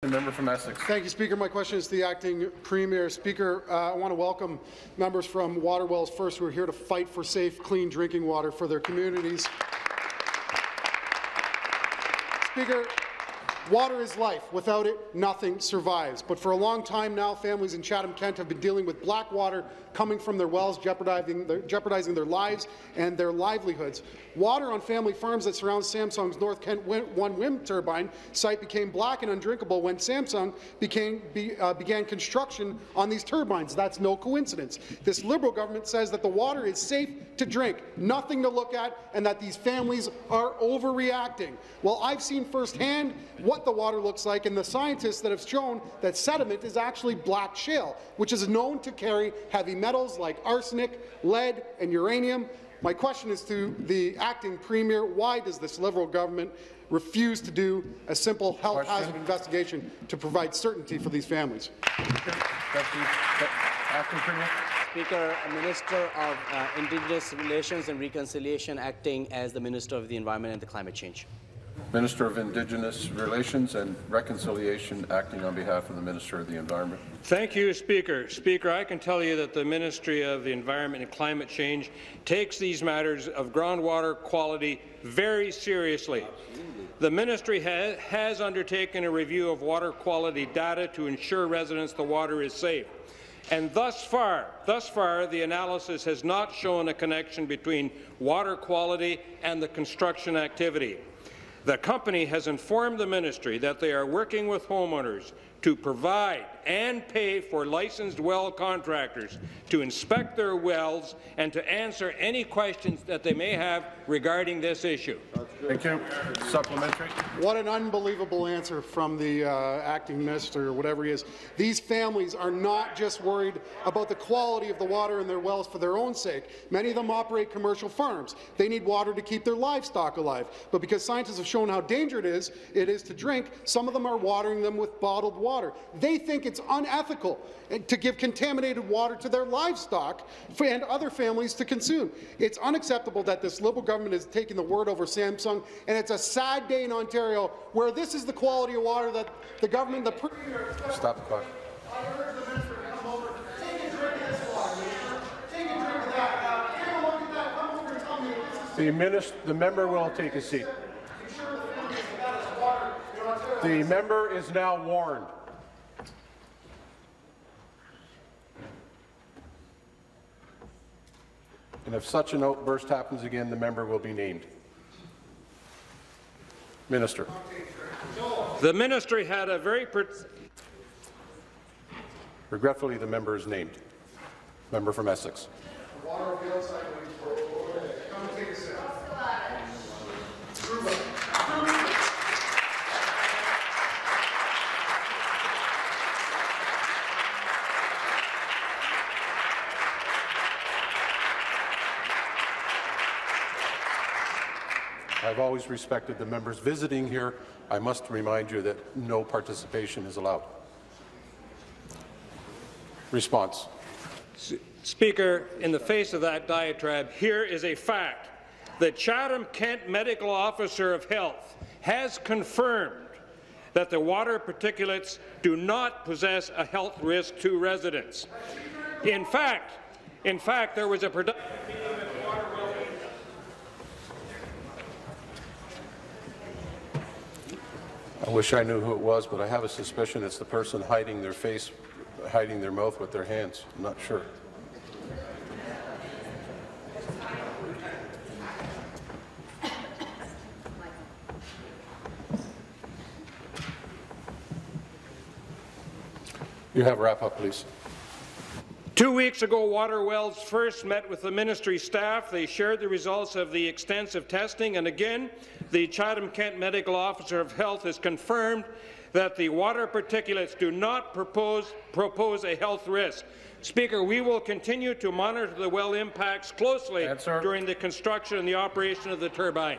The member from Essex. Thank you, Speaker. My question is to the acting Premier. Speaker, I want to welcome members from Water Wells First who are here to fight for safe, clean drinking water for their communities. Speaker, water is life. Without it, nothing survives. But for a long time now, families in Chatham-Kent have been dealing with black water coming from their wells, jeopardizing their lives and their livelihoods. Water on family farms that surround Samsung's North Kent 1 wind turbine site became black and undrinkable when Samsung began construction on these turbines. That's no coincidence. This Liberal government says that the water is safe to drink, nothing to look at, and that these families are overreacting. Well, I've seen firsthand what the water looks like, and the scientists that have shown that sediment is actually black shale, which is known to carry heavy metals like arsenic, lead, and uranium. My question is to the acting Premier. Why does this Liberal government refuse to do a simple health hazard investigation to provide certainty for these families? Acting Premier. Speaker, Minister of Indigenous Relations and Reconciliation, acting as the Minister of the Environment and the Climate Change. Minister of Indigenous Relations and Reconciliation, acting on behalf of the Minister of the Environment. Thank you, Speaker. Speaker, I can tell you that the Ministry of the Environment and Climate Change takes these matters of groundwater quality very seriously. The Ministry has undertaken a review of water quality data to ensure residents the water is safe. And thus far, the analysis has not shown a connection between water quality and the construction activity. The company has informed the Ministry that they are working with homeowners to provide and pay for licensed well contractors to inspect their wells and to answer any questions that they may have regarding this issue. Thank you. Supplementary. What an unbelievable answer from the acting minister, or whatever he is. These families are not just worried about the quality of the water in their wells for their own sake. Many of them operate commercial farms. They need water to keep their livestock alive. But because scientists have shown how dangerous it is to drink, some of them are watering them with bottled water. They think it's unethical to give contaminated water to their livestock and other families to consume. It's unacceptable that this Liberal government is taking the word over Samsung, and it's a sad day in Ontario where this is the quality of water that the government, the Premier... Stop the clock. I urge the minister to come over, take a drink of this water, take a drink of that, take a look at that, come over and tell me if this is... The member will take a seat. The member is now warned. And if such an outburst happens again, the member will be named. Minister. The Ministry had a very... Regretfully, the member is named. Member from Essex. I've always respected the members visiting here. I must remind you that no participation is allowed. Response. Speaker, in the face of that diatribe, here is a fact. The Chatham-Kent Medical Officer of Health has confirmed that the water particulates do not possess a health risk to residents. In fact, there was a productive meeting with water well. I wish I knew who it was, but I have a suspicion it's the person hiding their face, hiding their mouth with their hands. I'm not sure. You have a wrap-up, please. 2 weeks ago, Water Wells First met with the ministry staff. They shared the results of the extensive testing, and again, the Chatham-Kent Medical Officer of Health has confirmed that the water particulates do not propose a health risk. Speaker, we will continue to monitor the well impacts closely during the construction and the operation of the turbine.